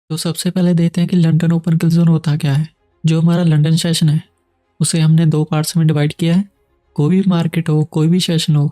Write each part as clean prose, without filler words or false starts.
तो सबसे पहले देखते हैं कि लंदन ओपन किल जोन होता क्या है। जो हमारा लंदन सेशन है उसे हमने दो पार्ट्स में डिवाइड किया है। कोई भी मार्केट हो, कोई भी सेशन हो,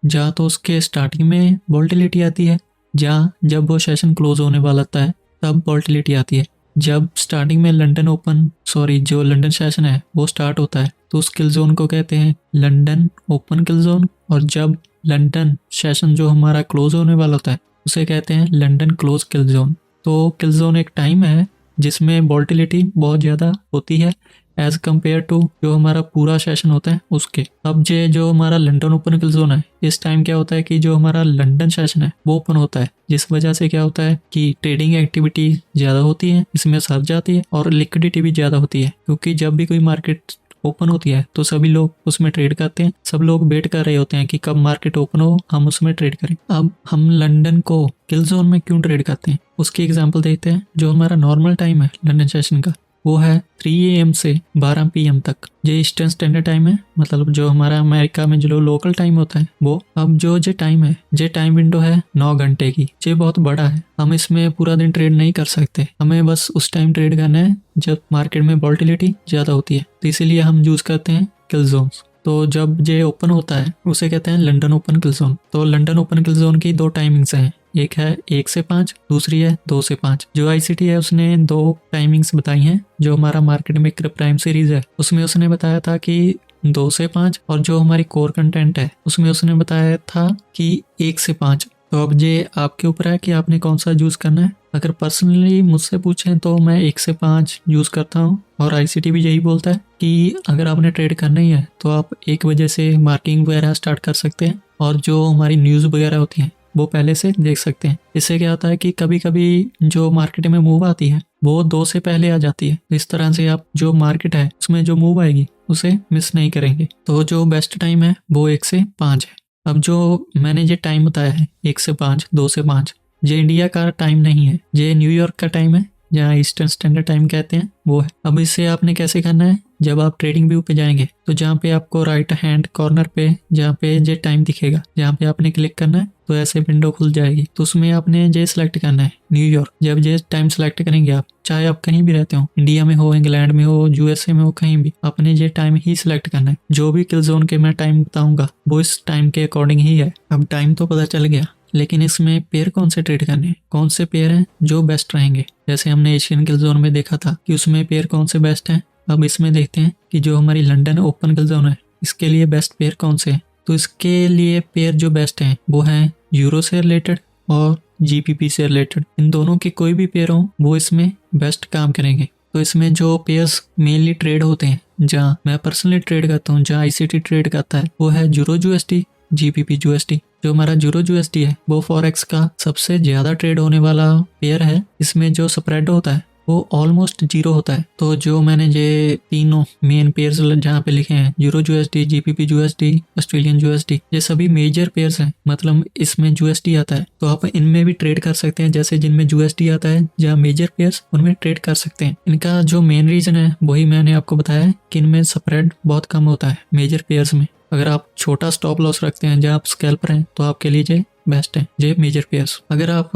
जहाँ तो उसके स्टार्टिंग में वोलेटिलिटी आती है, जहाँ जब वो सेशन क्लोज होने वाला होता है तब वोलेटिलिटी आती है। जब स्टार्टिंग में लंदन ओपन जो लंदन सेशन है वो स्टार्ट होता है तो उस किल जोन को कहते हैं लंदन ओपन किल जोन, और जब लंदन सेशन जो हमारा क्लोज होने वाला होता है उसे कहते हैं लंदन क्लोज किल जोन। तो किल जोन एक टाइम है जिसमें वोलेटिलिटी बहुत ज़्यादा होती है एज कम्पेयर टू जो हमारा पूरा सेशन होता है उसके। अब ये जो हमारा लंदन ओपन किल जोन है, इस टाइम क्या होता है कि जो हमारा लंदन सेशन है वो ओपन होता है, जिस वजह से क्या होता है कि ट्रेडिंग एक्टिविटी ज़्यादा होती है, इसमें सर्च जाती है और लिक्विडिटी भी ज़्यादा होती है, क्योंकि जब भी कोई मार्केट ओपन होती है तो सभी लोग उसमें ट्रेड करते हैं। सब लोग वेट कर रहे होते हैं कि कब मार्केट ओपन हो, हम उसमें ट्रेड करें। अब हम लंदन को किल जोन में क्यों ट्रेड करते हैं उसकी एग्जांपल देखते हैं। जो हमारा नॉर्मल टाइम है लंदन सेशन का वो है 3 AM से 12 PM तक। ये ईस्टर्न स्टैंडर्ड टाइम है, मतलब जो हमारा अमेरिका में जो लोकल टाइम होता है वो। अब जो ये टाइम है, ये टाइम विंडो है 9 घंटे की। ये बहुत बड़ा है, हम इसमें पूरा दिन ट्रेड नहीं कर सकते। हमें बस उस टाइम ट्रेड करना है जब मार्केट में वोलेटिलिटी ज्यादा होती है, तो इसीलिए हम यूज करते हैं किल जोन्स। तो जब ये ओपन होता है उसे कहते हैं लंदन ओपन किल जोन। तो लंदन ओपन किल जोन की दो टाइमिंग्स हैं, एक है 1 से 5, दूसरी है 2 से 5। जो आईसीटी है उसने दो टाइमिंग्स बताई हैं। जो हमारा मार्केट मेकर प्राइम सीरीज है उसमें उसने बताया था कि 2 से 5, और जो हमारी कोर कंटेंट है उसमें उसने बताया था कि 1 से 5। तो अब ये आपके ऊपर है कि आपने कौन सा यूज करना है। अगर पर्सनली मुझसे पूछें तो मैं 1 से 5 यूज करता हूँ, और आईसीटी भी यही बोलता है कि अगर आपने ट्रेड करना ही है तो आप 1 बजे से मार्किंग वगैरह स्टार्ट कर सकते हैं, और जो हमारी न्यूज़ वगैरह होती है वो पहले से देख सकते हैं। इससे क्या होता है कि कभी कभी जो मार्केट में मूव आती है वो 2 से पहले आ जाती है। इस तरह से आप जो मार्केट है उसमें जो मूव आएगी उसे मिस नहीं करेंगे। तो जो बेस्ट टाइम है वो 1 से 5 है। अब जो मैंने ये टाइम बताया है 1 से 5, 2 से 5, ये इंडिया का टाइम नहीं है, ये न्यूयॉर्क का टाइम है, जहाँ ईस्टर्न स्टैंडर्ड टाइम कहते हैं वो है। अब इससे आपने कैसे करना है, जब आप ट्रेडिंग व्यू पे जाएंगे तो जहाँ पे आपको राइट हैंड कॉर्नर पे जहाँ पे ये टाइम दिखेगा, जहाँ पे आपने क्लिक करना है तो ऐसे विंडो खुल जाएगी। तो उसमें आपने ये सिलेक्ट करना है न्यूयॉर्क। जब ये टाइम सिलेक्ट करेंगे आप, चाहे आप कहीं भी रहते हो, इंडिया में हो, इंग्लैंड में हो, यूएसए में हो, कहीं भी, आपने ये टाइम ही सिलेक्ट करना है। जो भी किल जोन के मैं टाइम बताऊंगा वो इस टाइम के अकॉर्डिंग ही है। अब टाइम तो पता चल गया, लेकिन इसमें पेयर कौन से ट्रेड करने हैं, कौन से पेयर हैं जो बेस्ट रहेंगे। जैसे हमने एशियन किल जोन में देखा था कि उसमें पेयर कौन से बेस्ट हैं। अब इसमें देखते हैं कि जो हमारी लंदन ओपन किल जोन है इसके लिए बेस्ट पेयर कौन से हैं। तो इसके लिए पेयर जो बेस्ट हैं वो हैं यूरो से रिलेटेड और जीपीपी से रिलेटेड। इन दोनों के कोई भी पेयर हो वो इसमें बेस्ट काम करेंगे। तो इसमें जो पेयर्स मेनली ट्रेड होते हैं, जहाँ मैं पर्सनली ट्रेड करता हूँ, जहाँ आईसीटी ट्रेड करता है, वो है यूरो यूएसडी, जीपीपी यूएसडी। जो हमारा यूरो यूएसडी है वो फॉरेक्स का सबसे ज्यादा ट्रेड होने वाला पेयर है। इसमें जो स्प्रेड होता है वो ऑलमोस्ट 0 होता है। तो जो मैंने ये तीनों मेन पेयर्स जहाँ पे लिखे हैं, euro USD, GPP USD, Australian USD, ये सभी मेजर पेयर्स हैं, मतलब इसमें यूएसडी आता है तो आप इनमें भी ट्रेड कर सकते हैं। जैसे जिनमें यूएसडी आता है, जहाँ मेजर पेयर्स, उनमें ट्रेड कर सकते हैं। इनका जो मेन रीजन है वही मैंने आपको बताया है कि इनमें स्प्रेड बहुत कम होता है मेजर पेयर्स में। अगर आप छोटा स्टॉप लॉस रखते हैं, जहाँ आप स्कैल्पर हैं, तो आपके लिए ये बेस्ट है, ये मेजर पेयर्स। अगर आप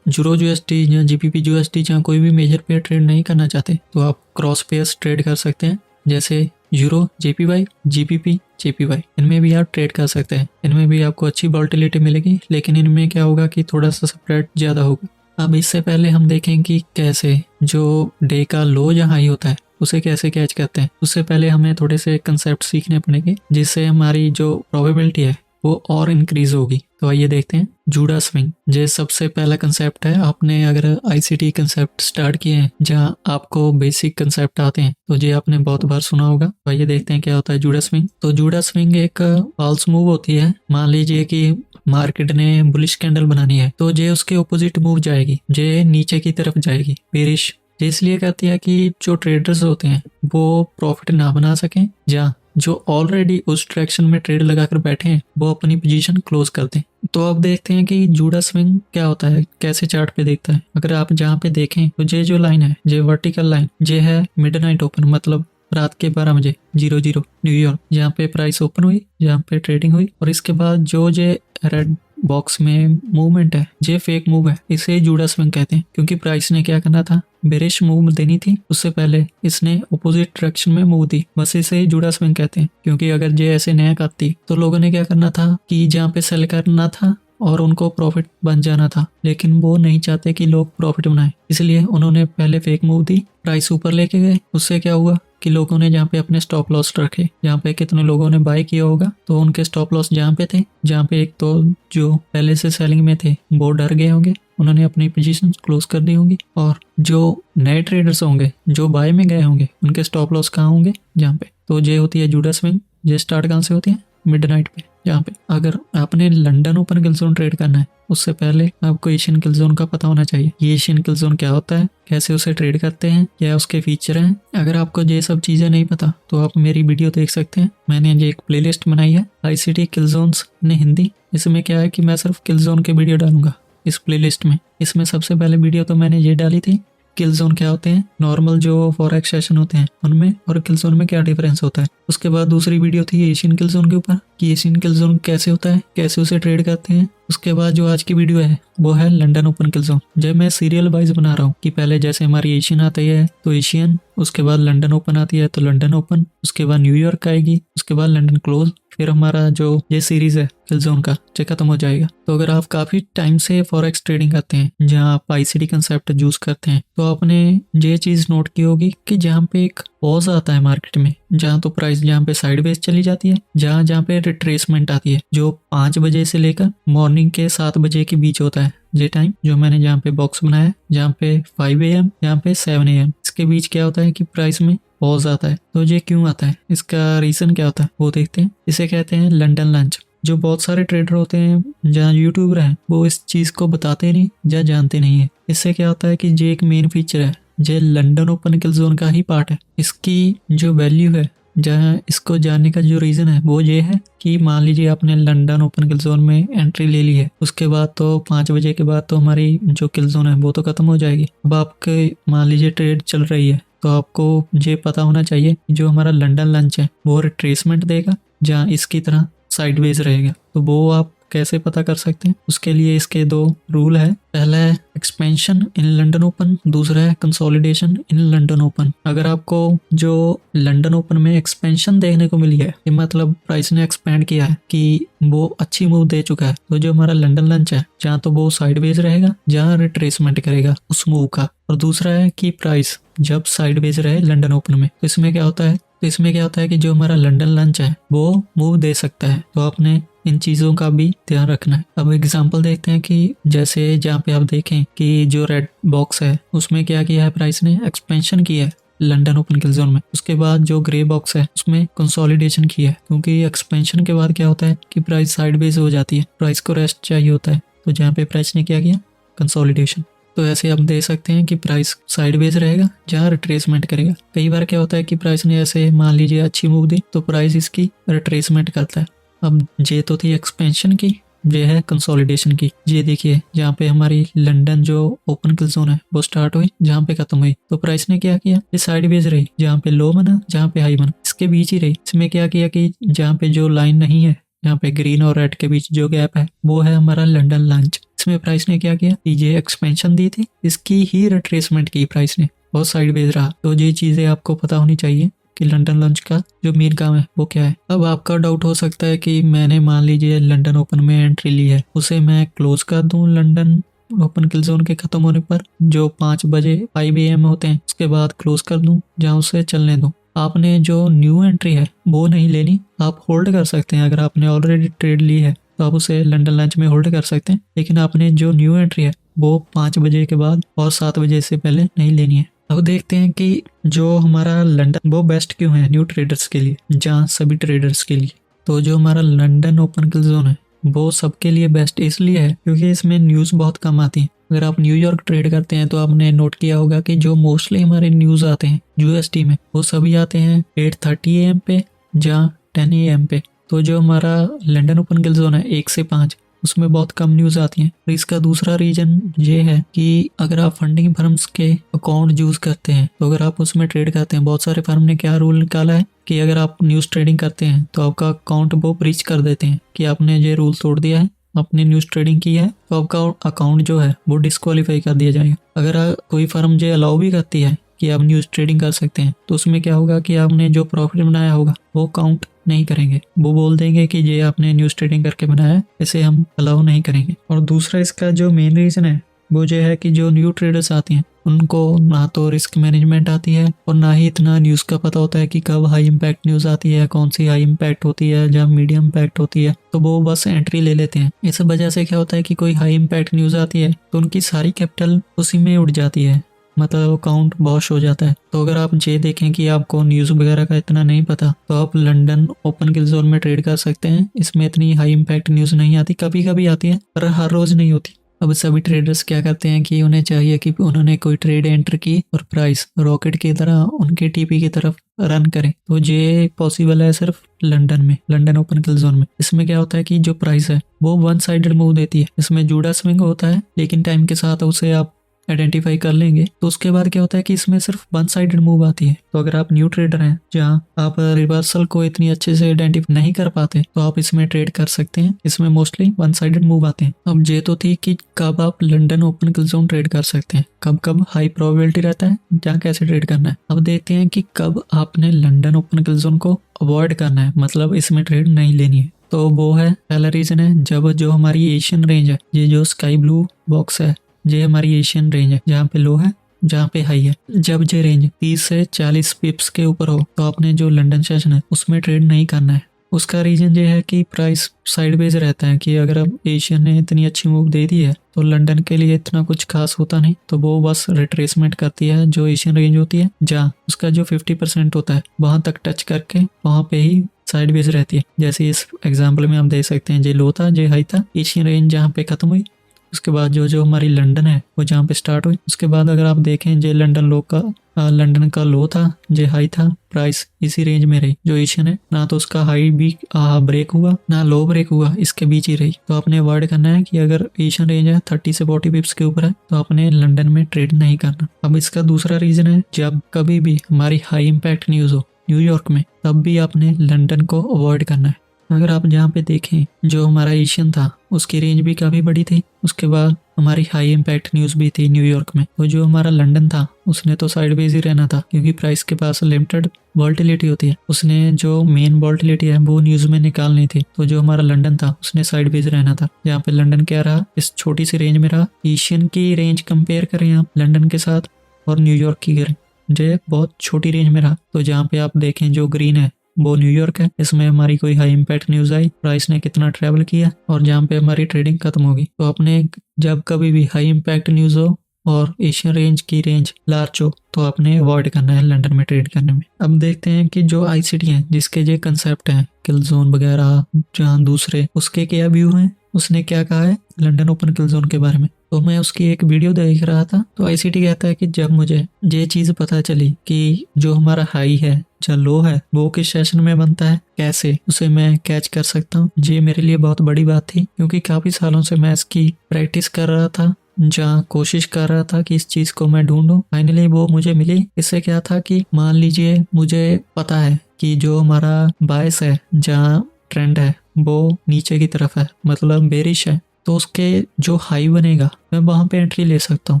यूरो यूएसडी या जीपीपी यूएसडी जहाँ कोई भी मेजर पेयर ट्रेड नहीं करना चाहते तो आप क्रॉस पेयर्स ट्रेड कर सकते हैं, जैसे यूरो जेपीवाई, जीपीपी जेपीवाई। इनमें भी आप ट्रेड कर सकते हैं। इनमें भी आपको अच्छी वोलेटिलिटी मिलेगी, लेकिन इनमें क्या होगा कि थोड़ा सा स्प्रेड ज्यादा होगा। अब इससे पहले हम देखें कि कैसे जो डे का लो या हाई होता है उसे कैसे कैच करते हैं। उससे पहले हमें थोड़े से कंसेप्ट सीखने पड़ेंगे, जिससे हमारी जो प्रोबेबिलिटी है वो और इंक्रीज होगी। तो आइए देखते हैं जूडा स्विंग। ये सबसे पहला कंसेप्ट है। आपने अगर आईसीटी कंसेप्ट स्टार्ट किए हैं, जहां आपको बेसिक कंसेप्ट आते हैं, तो ये आपने बहुत बार सुना होगा। तो आइए देखते हैं क्या होता है जूडा स्विंग। तो जूडा स्विंग एक फॉल्स मूव होती है। मान लीजिए कि मार्केट ने बुलिश कैंडल बनानी है तो ये उसके ऑपोजिट मूव जाएगी, ये नीचे की तरफ जाएगी, बेरिश। ये इसलिए कहती है कि जो ट्रेडर्स होते हैं वो प्रॉफिट ना बना सकें, या जो ऑलरेडी उस डायरेक्शन में ट्रेड लगाकर बैठे हैं वो अपनी पोजीशन क्लोज कर दें। तो अब देखते हैं कि जूडा स्विंग क्या होता है, कैसे चार्ट पे देखता है। अगर आप जहाँ पे देखें तो ये जो लाइन है, ये वर्टिकल लाइन, ये है मिडनाइट ओपन, मतलब रात के 12 बजे 00 न्यूयॉर्क, जहाँ पे प्राइस ओपन हुई, जहाँ पे ट्रेडिंग हुई। और इसके बाद जो ये रेड बॉक्स में मूवमेंट है ये फेक मूव है, इसे जूडा स्विंग कहते हैं। क्योंकि प्राइस ने क्या करना था, बेरिश मूव देनी थी, उससे पहले इसने अपोजिट डायरेक्शन में मूव दी, बस इसे जूडा स्विंग कहते हैं। क्योंकि अगर ये ऐसे नया करती तो लोगों ने क्या करना था कि जहाँ पे सेल करना था और उनको प्रॉफिट बन जाना था, लेकिन वो नहीं चाहते कि लोग प्रॉफिट बनाए, इसलिए उन्होंने पहले फेक मूव दी, प्राइस ऊपर लेके गए। उससे क्या हुआ कि लोगों ने जहाँ पे अपने स्टॉप लॉस रखे, जहाँ पे कितने लोगों ने बाय किया होगा, तो उनके स्टॉप लॉस जहाँ पे थे, जहाँ पे एक तो जो पहले से सेलिंग में थे वो डर गए होंगे, उन्होंने अपनी पोजीशन क्लोज कर दी होंगी। और जो नए ट्रेडर्स होंगे जो बाय में गए होंगे उनके स्टॉप लॉस कहाँ होंगे, जहाँ पे। तो ये होती है जूडा स्विंग। ये स्टार्ट कहाँ से होती है, मिडनाइट पे। यहाँ पे अगर आपने लंदन ओपन किल जोन ट्रेड करना है, उससे पहले आपको एशियन किल जोन का पता होना चाहिए। ये एशियन किल जोन क्या होता है, कैसे उसे ट्रेड करते हैं, क्या उसके फीचर हैं। अगर आपको ये सब चीजें नहीं पता तो आप मेरी वीडियो देख सकते हैं। मैंने ये एक प्लेलिस्ट बनाई है ICT किल जोन्स इन हिंदी। इसमें क्या है कि मैं सिर्फ किल जोन के वीडियो डालूंगा इस प्लेलिस्ट में। इसमें सबसे पहले वीडियो तो मैंने ये डाली थी किल जोन क्या होते हैं, नॉर्मल जो फॉरेक्स सेशन होते हैं उनमें, और किल जोन में क्या डिफरेंस होता है। उसके बाद दूसरी वीडियो थी एशियन किल जोन के ऊपर कि एशियन किल जोन कैसे होता है, कैसे उसे ट्रेड करते हैं। उसके बाद जो आज की वीडियो है वो है लंदन ओपन किल जोन। जब मैं सीरियल वाइज बना रहा हूँ कि पहले जैसे हमारी एशियन आती है तो एशियन, उसके बाद लंदन ओपन आती है तो लंदन ओपन, उसके बाद न्यूयॉर्क आएगी, उसके बाद लंदन क्लोज, फिर हमारा जो ये सीरीज है किल जोन का ये खत्म हो जाएगा। तो अगर आप काफी टाइम से फॉरेक्स ट्रेडिंग करते हैं जहाँ आप ICT कंसेप्ट यूज करते हैं, तो आपने ये चीज नोट की होगी कि जहाँ पे एक पॉज आता है मार्केट में, जहाँ तो प्राइस जहाँ पे साइडवेज चली जाती है, जहाँ पे रिट्रेसमेंट आती है, जो 5 बजे से लेकर मॉर्निंग के 7 बजे के बीच होता है। ये टाइम जो मैंने जहाँ पे बॉक्स बनाया, जहाँ पे 5 AM, यहाँ पे 7 AM, इसके बीच क्या होता है कि प्राइस में पॉज आता है। तो ये क्यों आता है, इसका रीजन क्या होता है वो देखते हैं। इसे कहते हैं लंदन लंच। जो बहुत सारे ट्रेडर होते हैं जहाँ यूट्यूबर हैं वो इस चीज को बताते नहीं या जानते नहीं है। इससे क्या होता है कि ये एक मेन फीचर है, ये लंदन ओपन किल जोन का ही पार्ट है। इसकी जो वैल्यू है, जहाँ इसको जानने का जो रीजन है वो ये है कि मान लीजिए आपने लंदन ओपन किल जोन में एंट्री ले ली है, उसके बाद तो 5 बजे के बाद तो हमारी जो किल जोन है वो तो खत्म हो जाएगी। अब आपके मान लीजिए ट्रेड चल रही है, तो आपको ये पता होना चाहिए कि जो हमारा लंदन लंच है वो रिट्रेसमेंट देगा, जहाँ इसकी तरह साइडवेज रहेगा। तो वो आप कैसे पता कर सकते हैं, उसके लिए इसके 2 रूल है। पहला है एक्सपेंशन इन लंदन ओपन, दूसरा है कंसोलिडेशन इन लंदन ओपन। अगर आपको जो लंदन ओपन में एक्सपेंशन देखने को मिली है, ये मतलब प्राइस ने एक्सपेंड किया है कि वो अच्छी मूव दे चुका है, तो जो हमारा लंदन लंच है जहाँ तो वो साइडवेज रहेगा, जहाँ रिट्रेसमेंट करेगा उस मूव का। और दूसरा है कि प्राइस जब साइडवेज रहे लंदन ओपन में, तो इसमें क्या होता है कि जो हमारा लंदन लंच है वो मूव दे सकता है। तो आपने इन चीजों का भी ध्यान रखना है। अब एग्जांपल देखते हैं कि जैसे जहाँ पे आप देखें कि जो रेड बॉक्स है उसमें क्या किया है, प्राइस ने एक्सपेंशन किया है लंदन ओपन किल जोन में। उसके बाद जो ग्रे बॉक्स है उसमें कंसोलिडेशन किया है, क्योंकि एक्सपेंशन के बाद क्या होता है कि प्राइस साइडवेज हो जाती है, प्राइस को रेस्ट चाहिए होता है। तो जहाँ पे प्राइस ने क्या किया, कंसोलिडेशन। तो ऐसे आप देख सकते हैं कि प्राइस साइडवेज रहेगा जहाँ रिट्रेसमेंट करेगा। कई बार क्या होता है कि प्राइस ने ऐसे मान लीजिए अच्छी मूव दी तो प्राइस इसकी रिट्रेसमेंट करता है। अब ये तो थी एक्सपेंशन की, ये है कंसोलिडेशन की। ये देखिए जहाँ पे हमारी लंदन जो ओपन किल जोन है वो स्टार्ट हुई, जहाँ पे खत्म हुई, तो प्राइस ने क्या किया, ये साइडवेज रही, जहाँ पे लो बना जहाँ पे हाई बना इसके बीच ही रही। इसमें क्या किया कि जहाँ पे जो लाइन नहीं है, यहाँ पे ग्रीन और रेड के बीच जो गैप है वो है हमारा लंदन लंच। इसमें प्राइस ने क्या किया, ये एक्सपेंशन दी थी, इसकी ही रिट्रेसमेंट की प्राइस ने, बहुत साइडवेज रहा। तो ये चीजें आपको पता होनी चाहिए कि लंदन लंच का जो मेन काम है वो क्या है। अब आपका डाउट हो सकता है कि मैंने मान लीजिए लंदन ओपन में एंट्री ली है, उसे मैं क्लोज कर दूं लंदन ओपन किल जोन के खत्म होने पर, जो 5 बजे 5 AM होते हैं, उसके बाद क्लोज कर दूं, जहां उसे चलने दूं। आपने जो न्यू एंट्री है वो नहीं लेनी, आप होल्ड कर सकते हैं। अगर आपने ऑलरेडी ट्रेड ली है तो आप उसे लंदन लंच में होल्ड कर सकते हैं, लेकिन आपने जो न्यू एंट्री है वो 5 बजे के बाद और 7 बजे से पहले नहीं लेनी है। अब देखते हैं कि जो हमारा लंदन वो बेस्ट क्यों है न्यू ट्रेडर्स के लिए, जहाँ सभी ट्रेडर्स के लिए। तो जो हमारा लंदन ओपन किल जोन है वो सबके लिए बेस्ट इसलिए है क्योंकि इसमें न्यूज़ बहुत कम आती है। अगर आप न्यूयॉर्क ट्रेड करते हैं तो आपने नोट किया होगा कि जो मोस्टली हमारे न्यूज़ आते हैं USD में, वो सभी आते हैं 8:30 AM पे या 10 AM पे। तो जो हमारा लंदन ओपन किल जोन है 1 से 5, उसमें बहुत कम न्यूज़ आती हैं। और इसका दूसरा रीजन ये है कि अगर आप फंडिंग फर्म्स के अकाउंट यूज़ करते हैं, तो अगर आप उसमें ट्रेड करते हैं, बहुत सारे फर्म ने क्या रूल निकाला है कि अगर आप न्यूज़ ट्रेडिंग करते हैं तो आपका अकाउंट वो ब्रीच कर देते हैं कि आपने ये रूल तोड़ दिया है आपने न्यूज़ ट्रेडिंग की है तो आपका अकाउंट जो है वो डिस्क्वालीफाई कर दिया जाएगा। अगर कोई फर्म जो अलाउ भी करती है कि आप न्यूज़ ट्रेडिंग कर सकते हैं तो उसमें क्या होगा कि आपने जो प्रॉफिट बनाया होगा वो काउंट नहीं करेंगे, वो बोल देंगे कि ये आपने न्यूज़ ट्रेडिंग करके बनाया है, इसे हम अलाउ नहीं करेंगे। और दूसरा इसका जो मेन रीज़न है वो जो है कि जो न्यू ट्रेडर्स आते हैं उनको ना तो रिस्क मैनेजमेंट आती है और ना ही इतना न्यूज़ का पता होता है कि कब हाई इम्पैक्ट न्यूज़ आती है, कौन सी हाई इम्पैक्ट होती है, जब मीडियम इम्पैक्ट होती है, तो वो बस एंट्री ले लेते हैं। इस वजह से क्या होता है कि कोई हाई इम्पैक्ट न्यूज़ आती है तो उनकी सारी कैपिटल उसी में उड़ जाती है, मतलब अकाउंट वॉश हो जाता है। तो अगर आप ये देखें कि आपको न्यूज़ वगैरह का इतना नहीं पता तो आप लंदन ओपन किल जोन में ट्रेड कर सकते हैं। इसमें इतनी हाई इम्पैक्ट न्यूज़ नहीं आती, कभी कभी आती है पर हर रोज़ नहीं होती। अब सभी ट्रेडर्स क्या करते हैं कि उन्हें चाहिए कि उन्होंने कोई ट्रेड एंटर की और प्राइस रॉकेट की तरह उनके टीपी की तरफ रन करें, तो ये पॉसिबल है सिर्फ लंदन में, लंदन ओपन किल जोन में। इसमें क्या होता है कि जो प्राइस है वो वन साइडेड मूव देती है, इसमें जूड़ा स्विंग होता है लेकिन टाइम के साथ उसे आप आइडेंटिफाई कर लेंगे तो उसके बाद क्या होता है कि इसमें सिर्फ वन साइडेड मूव आती है। तो अगर आप न्यू ट्रेडर हैं जहां आप रिवर्सल को इतनी अच्छे से आइडेंटिफाई नहीं कर पाते तो आप इसमें ट्रेड कर सकते हैं। इसमें मोस्टली वन साइडेड मूव आते हैं। अब ये तो थी कि कब आप लंदन ओपन किल जोन ट्रेड कर सकते हैं, कब कब हाई प्रोबेबिलिटी रहता है, जहाँ कैसे ट्रेड करना है। अब देखते हैं कि कब आपने लंदन ओपन किल जोन को अवॉइड करना है, मतलब इसमें ट्रेड नहीं लेनी है। तो वो है, पहला रीजन है जब जो हमारी एशियन रेंज है, ये जो स्काई ब्लू बॉक्स है ये हमारी एशियन रेंज है, जहाँ पे लो है जहाँ पे हाई है। जब ये रेंज 30 से 40 पिप्स के ऊपर हो तो आपने जो लंदन सेशन है उसमें ट्रेड नहीं करना है। उसका रीजन ये है कि प्राइस साइडवेज रहता है कि अगर अब एशियन ने इतनी अच्छी मूव दे दी है तो लंदन के लिए इतना कुछ खास होता नहीं, तो वो बस रिट्रेसमेंट करती है। जो एशियन रेंज होती है जहाँ उसका जो 50% होता है वहां तक टच करके वहां पे ही साइडवेज रहती है। जैसे इस एग्जाम्पल में हम देख सकते हैं, जे लो था जे हाई था, एशियन रेंज जहाँ पे खत्म हुई उसके बाद जो हमारी लंदन है वो जहाँ पे स्टार्ट हुई, उसके बाद अगर आप देखें जो लंदन का लो था जो हाई था, प्राइस इसी रेंज में रही। जो एशियन है ना तो उसका हाई भी ब्रेक हुआ ना लो ब्रेक हुआ, इसके बीच ही रही। तो आपने अवॉइड करना है कि अगर एशियन रेंज है 30 से 40 पिप्स के ऊपर है तो आपने लंदन में ट्रेड नहीं करना। अब इसका दूसरा रीजन है, जब कभी भी हमारी हाई इम्पैक्ट न्यूज हो न्यूयॉर्क में तब भी आपने लंदन को अवॉइड करना है। अगर आप जहाँ पे देखें जो हमारा एशियन था उसकी रेंज भी काफ़ी बड़ी थी, उसके बाद हमारी हाई इम्पैक्ट न्यूज़ भी थी न्यूयॉर्क में। तो जो हमारा लंदन था उसने तो साइडवेज ही रहना था क्योंकि प्राइस के पास लिमिटेड वॉल्टिलिटी होती है, उसने जो मेन वॉल्टिलिटी है वो न्यूज़ में निकालनी थी। तो जो हमारा लंदन था उसने साइडवेज रहना था। यहाँ पे लंदन क्या रहा, इस छोटी सी रेंज में रहा। एशियन की रेंज कंपेयर करें आप लंदन के साथ और न्यूयॉर्क की करें, जो बहुत छोटी रेंज में रहा। तो जहाँ पे आप देखें जो ग्रीन है वो न्यूयॉर्क है, इसमें हमारी कोई हाई इम्पैक्ट न्यूज आई, प्राइस ने कितना ट्रेवल किया और जहाँ पे हमारी ट्रेडिंग खत्म होगी। तो आपने जब कभी भी हाई इम्पैक्ट न्यूज हो और एशियन रेंज की रेंज लार्ज हो तो आपने अवॉइड करना है लंदन में ट्रेड करने में। अब देखते हैं कि जो आईसीटी है जिसके जो कंसेप्ट हैं किल जोन वगैरह जहाँ दूसरे, उसके क्या व्यू हैं, उसने क्या कहा है लंदन ओपन किल जोन के बारे में। तो मैं उसकी एक वीडियो देख रहा था तो आईसीटी कहता है कि जब मुझे ये चीज पता चली कि जो हमारा हाई है जो लो है वो किस सेशन में बनता है, कैसे उसे मैं कैच कर सकता हूँ, ये मेरे लिए बहुत बड़ी बात थी क्योंकि काफी सालों से मैं इसकी प्रैक्टिस कर रहा था, जहाँ कोशिश कर रहा था कि इस चीज को मैं ढूंढूं। फाइनली वो मुझे मिली। इससे क्या था कि मान लीजिए मुझे पता है कि जो हमारा बायस है जहाँ ट्रेंड है वो नीचे की तरफ है, मतलब बेरिश है, तो उसके जो हाई बनेगा मैं वहां पे एंट्री ले सकता हूँ।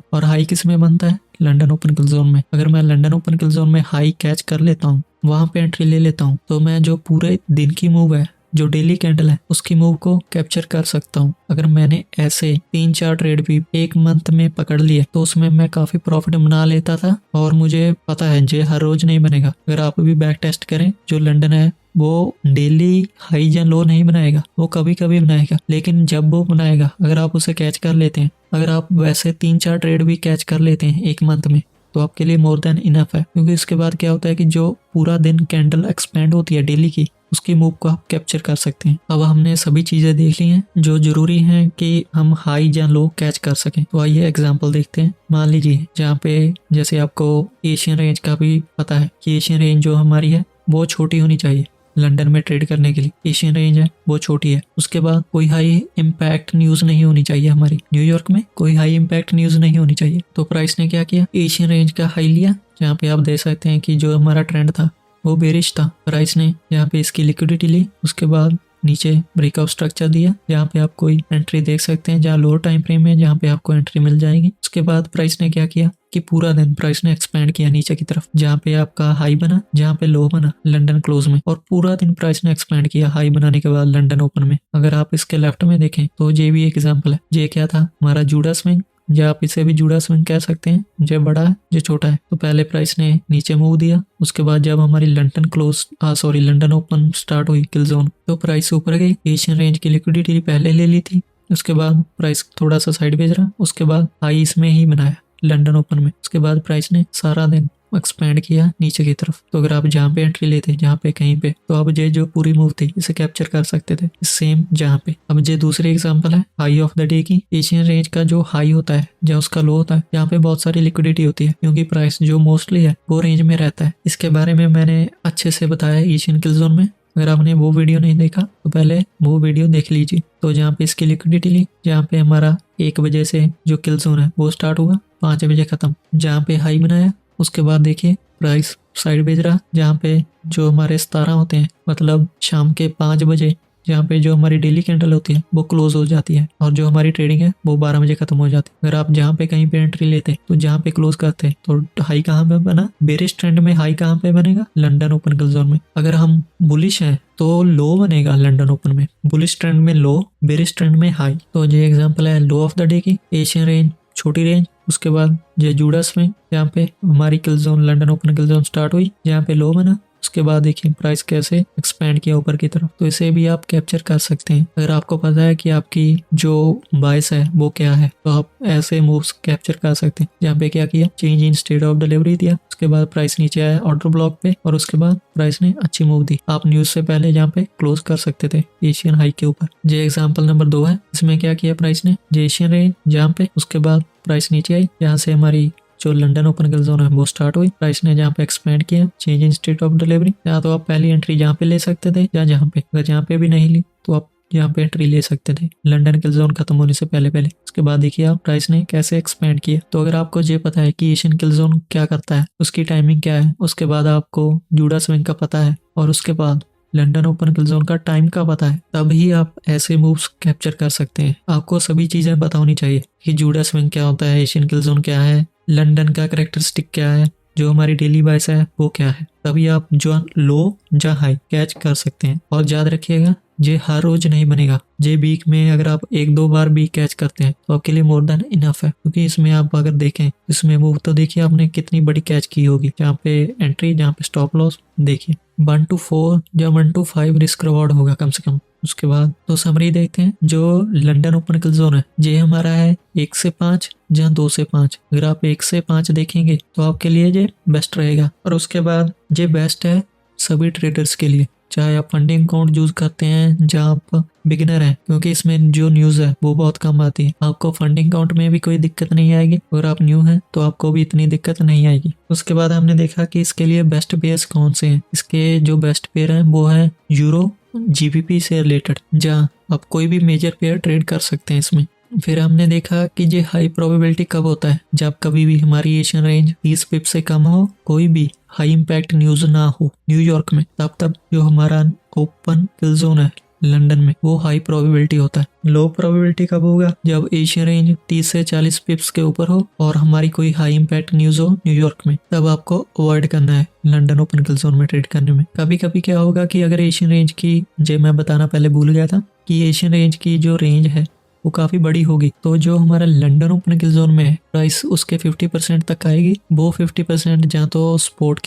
और हाई किस में बनता है, लंदन ओपन किल जोन में। अगर मैं लंदन ओपन किल जोन में हाई कैच कर लेता हूँ, वहां पे एंट्री ले लेता हूँ, तो मैं जो पूरे दिन की मूव है जो डेली कैंडल है उसकी मूव को कैप्चर कर सकता हूँ। अगर मैंने ऐसे 3-4 ट्रेड भी एक मंथ में पकड़ लिए तो उसमें मैं काफी प्रॉफिट बना लेता था। और मुझे पता है ये हर रोज नहीं बनेगा। अगर आप भी बैक टेस्ट करें, जो लंदन है वो डेली हाई या लो नहीं बनाएगा, वो कभी कभी बनाएगा, लेकिन जब वो बनाएगा अगर आप उसे कैच कर लेते हैं, अगर आप वैसे 3-4 ट्रेड भी कैच कर लेते हैं एक मंथ में तो आपके लिए मोर देन इनफ है। क्योंकि इसके बाद क्या होता है कि जो पूरा दिन कैंडल एक्सपेंड होती है डेली की, उसकी मूव को आप कैप्चर कर सकते हैं। अब हमने सभी चीजें देख ली हैं जो जरूरी हैं कि हम हाई या लो कैच कर सकें। तो आइए एग्जांपल देखते हैं। मान लीजिए जहाँ पे जैसे आपको एशियन रेंज का भी पता है कि एशियन रेंज जो हमारी है वो छोटी होनी चाहिए लंदन में ट्रेड करने के लिए। एशियन रेंज है वो छोटी है। उसके बाद कोई हाई इम्पैक्ट न्यूज नहीं होनी चाहिए हमारी, न्यूयॉर्क में कोई हाई इम्पैक्ट न्यूज नहीं होनी चाहिए। तो प्राइस ने क्या किया, एशियन रेंज का हाई लिया, जहाँ पे आप देख सकते हैं कि जो हमारा ट्रेंड था वो बेरिश था। प्राइस ने यहाँ पे इसकी लिक्विडिटी ली, उसके बाद नीचे ब्रेकआउट स्ट्रक्चर दिया जहाँ पे आप कोई एंट्री देख सकते हैं, जहाँ लोअर टाइम फ्रेम है जहाँ पे आपको एंट्री मिल जाएगी। उसके बाद प्राइस ने क्या किया कि पूरा दिन प्राइस ने एक्सपेंड किया नीचे की तरफ, जहाँ पे आपका हाई बना, जहाँ पे लो बना लंदन क्लोज में, और पूरा दिन प्राइस ने एक्सपेंड किया हाई बनाने के बाद लंदन ओपन में। अगर आप इसके लेफ्ट में देखें तो ये भी एक एग्जांपल है। ये क्या था, हमारा जूडा स्विंग, या आप इसे भी जूडा स्विंग कह सकते हैं। जो बड़ा है जो छोटा है। तो पहले प्राइस ने नीचे मूव दिया, उसके बाद जब हमारी लंदन ओपन स्टार्ट हुई किल जोन, तो प्राइस ऊपर गई। एशियन रेंज की लिक्विडिटी पहले ले ली थी, उसके बाद प्राइस थोड़ा सा साइड भेज रहा, उसके बाद हाई इसमें ही बनाया लंदन ओपन में। उसके बाद प्राइस ने सारा दिन एक्सपेंड किया नीचे की तरफ। तो अगर आप जहाँ पे एंट्री लेते जहाँ पे कहीं पे, तो अब ये जो पूरी मूव थी इसे कैप्चर कर सकते थे सेम जहाँ पे। अब ये दूसरी एग्जांपल है हाई ऑफ द डे की। एशियन रेंज का जो हाई होता है या उसका लो होता है, यहाँ पे बहुत सारी लिक्विडिटी होती है क्योंकि प्राइस जो मोस्टली है वो रेंज में रहता है। इसके बारे में मैंने अच्छे से बताया एशियन किल जोन में। अगर आपने वो वीडियो नहीं देखा तो पहले वो वीडियो देख लीजिए। तो जहाँ पे इसकी लिक्विडिटी ली, जहाँ पे हमारा 1 बजे से जो किल जोन है वो स्टार्ट हुआ, 5 बजे खत्म, जहाँ पे हाई बनाया, उसके बाद देखिए प्राइस साइड भेज रहा, जहाँ पे जो हमारे 17 होते हैं, मतलब शाम के 5 बजे जहाँ पे जो हमारी डेली कैंडल होती है वो क्लोज हो जाती है, और जो हमारी ट्रेडिंग है वो 12 बजे खत्म हो जाती है। अगर आप जहाँ पे कहीं पे एंट्री लेते तो जहाँ पे क्लोज करते तो हाई कहाँ पे बना, बेरिश ट्रेंड में हाई कहाँ पे बनेगा, लंदन ओपन किल जोन में। अगर हम बुलिश हैं तो लो बनेगा लंदन ओपन में, बुलिश ट्रेंड में लो, बेरिश ट्रेंड में हाई। तो ये एग्जाम्पल है लो ऑफ द डे की। एशियन रेंज छोटी रेंज, उसके बाद ये जूडा स्विंग जहाँ पे हमारी किल जोन लंदन ओपन किल जोन स्टार्ट हुई, जहाँ पे लो बना, उसके बाद देखिए प्राइस कैसे एक्सपेंड किया ऊपर की तरफ। तो इसे भी आप कैप्चर कर सकते हैं। अगर आपको पता है कि आपकी जो बायस है वो क्या है, तो आप ऐसे मूव्स कैप्चर कर सकते हैं। जहाँ पे क्या किया, change in state of delivery दिया, उसके बाद प्राइस नीचे आया ऑर्डर ब्लॉक पे, और उसके बाद प्राइस ने अच्छी मूव दी। आप न्यूज से पहले जहाँ पे क्लोज कर सकते थे एशियन हाई के ऊपर। ये एग्जाम्पल नंबर 2 है। इसमें क्या किया प्राइस ने, एशियन रेंज जहाँ पे, उसके बाद प्राइस नीचे आई, यहाँ से हमारी जो लंदन ओपन किल जोन है वो स्टार्ट हुई, प्राइस ने जहाँ पे एक्सपेंड किया, change in state of delivery. या तो आप पहली एंट्री जहाँ पे ले सकते थे या जहाँ पे, अगर जहाँ पे भी नहीं ली तो आप यहाँ पे एंट्री ले सकते थे लंदन किल जोन खत्म होने से पहले पहले। उसके बाद देखिए आप प्राइस ने कैसे एक्सपेंड किया। तो अगर आपको ये पता है कि एशियन किल जोन क्या करता है, उसकी टाइमिंग क्या है, उसके बाद आपको जूडा स्विंग का पता है, और उसके बाद लंदन ओपन किल जोन का टाइम का पता है, तभी आप ऐसे मूव्स कैप्चर कर सकते हैं। आपको सभी चीजें पता होनी चाहिए कि जूडा स्विंग क्या होता है, एशियन किल जोन क्या है, लंदन का कैरेक्टरिस्टिक क्या है, जो हमारी डेली बाइस है वो क्या है, तभी आप जो लो या हाई कैच कर सकते हैं। और याद रखिएगा ये हर रोज नहीं बनेगा, ये वीक में अगर आप 1-2 बार भी कैच करते हैं तो आपके लिए मोर देन इनफ है। क्योंकि इसमें आप अगर देखें, इसमें मूव तो देखिए आपने कितनी बड़ी कैच की होगी, जहाँ पे एंट्री, जहाँ पे स्टॉप लॉस, देखिए 1 to 4 या 1 to 5 रिस्क रिवॉर्ड होगा कम से कम। उसके बाद तो समरी देखते हैं। जो लंदन ओपन किल जोन है ये हमारा है 1 से 5 या 2 से 5। अगर आप 1 से 5 देखेंगे तो आपके लिए ये बेस्ट रहेगा, और उसके बाद ये बेस्ट है सभी ट्रेडर्स के लिए, चाहे आप फंडिंग अकाउंट यूज करते हैं जहाँ आप बिगिनर हैं, क्योंकि इसमें जो न्यूज है वो बहुत कम आती है। आपको फंडिंग अकाउंट में भी कोई दिक्कत नहीं आएगी, अगर आप न्यू हैं तो आपको भी इतनी दिक्कत नहीं आएगी। उसके बाद हमने देखा कि इसके लिए बेस्ट पेयर्स कौन से हैं। इसके जो बेस्ट पेयर हैं वो है यूरो जीबीपी से रिलेटेड, जहाँ आप कोई भी मेजर पेयर ट्रेड कर सकते हैं इसमें। फिर हमने देखा कि ये हाई प्रोबेबिलिटी कब होता है, जब कभी भी हमारी एशियन रेंज 30 पिप से कम हो, कोई भी हाई इंपैक्ट न्यूज ना हो न्यूयॉर्क में, तब जो हमारा ओपन किल जोन है लंदन में वो हाई प्रोबेबिलिटी होता है। लो प्रोबेबिलिटी कब होगा, जब एशियन रेंज 30 से 40 पिप्स के ऊपर हो और हमारी कोई हाई इंपैक्ट न्यूज हो न्यूयॉर्क में, तब आपको अवॉइड करना है लंदन ओपन किल जोन में ट्रेड करने में। कभी कभी क्या होगा कि अगर एशियन रेंज की, जो मैं बताना पहले भूल गया था, कि एशियन रेंज की जो रेंज है वो काफी बड़ी होगी, तो जो हमारा लंदन ओपन किल जोन में है प्राइस उसके 50% तक आएगी। वो 50% जहाँ तो स्पोर्ट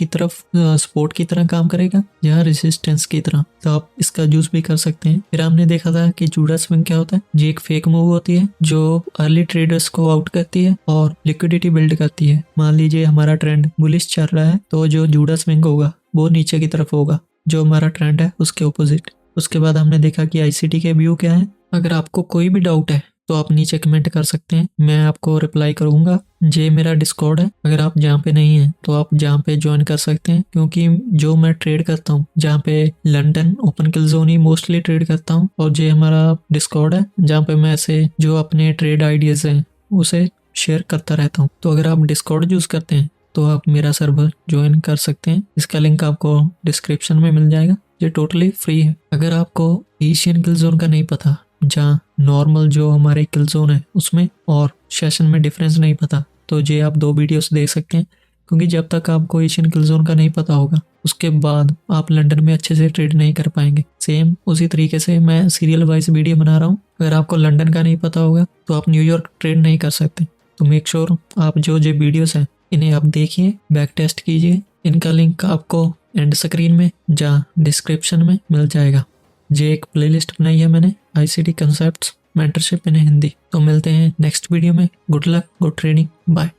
की तरह काम करेगा, जहाँ रेजिस्टेंस की तरह। तो आप इसका यूज भी कर सकते हैं। फिर हमने देखा था कि जूडा स्विंग क्या होता है। ये एक फेक मूव होती है जो अर्ली ट्रेडर्स को आउट करती है और लिक्विडिटी बिल्ड करती है। मान लीजिए हमारा ट्रेंड बुलिश चल रहा है, तो जो जूडा स्विंग होगा वो नीचे की तरफ होगा, जो हमारा ट्रेंड है उसके ऑपोजिट। उसके बाद हमने देखा कि आईसीटी के व्यू क्या है। अगर आपको कोई भी डाउट है तो आप नीचे कमेंट कर सकते हैं, मैं आपको रिप्लाई करूंगा। ये मेरा डिस्कॉर्ड है, अगर आप जहाँ पे नहीं हैं तो आप जहाँ पे ज्वाइन कर सकते हैं, क्योंकि जो मैं ट्रेड करता हूँ जहाँ पे लंदन ओपन किल जोन ही मोस्टली ट्रेड करता हूँ, और ये हमारा डिस्कॉर्ड है जहाँ पे मैं ऐसे जो अपने ट्रेड आइडियाज हैं उसे शेयर करता रहता हूँ। तो अगर आप डिस्कॉर्ड यूज करते हैं तो आप मेरा सर्वर ज्वाइन कर सकते हैं, इसका लिंक आपको डिस्क्रिप्शन में मिल जाएगा। ये टोटली फ्री है। अगर आपको एशियन किल जोन का नहीं पता, जहाँ नॉर्मल जो हमारे किल जोन है उसमें और सेशन में डिफरेंस नहीं पता, तो ये आप 2 वीडियोस देख सकते हैं। क्योंकि जब तक आपको एशियन किल जोन का नहीं पता होगा उसके बाद आप लंदन में अच्छे से ट्रेड नहीं कर पाएंगे। सेम उसी तरीके से मैं सीरियल वाइज वीडियो बना रहा हूँ। अगर आपको लंदन का नहीं पता होगा तो आप न्यूयॉर्क ट्रेड नहीं कर सकते। तो मेक श्योर आप जो वीडियोस हैं इन्हें आप देखिए, बैक टेस्ट कीजिए। इनका लिंक आपको एंड स्क्रीन में या डिस्क्रिप्शन में मिल जाएगा। ये एक प्लेलिस्ट बनाई है मैंने, ICT concepts mentorship in Hindi. तो मिलते हैं नेक्स्ट वीडियो में। Good luck, good trading, bye.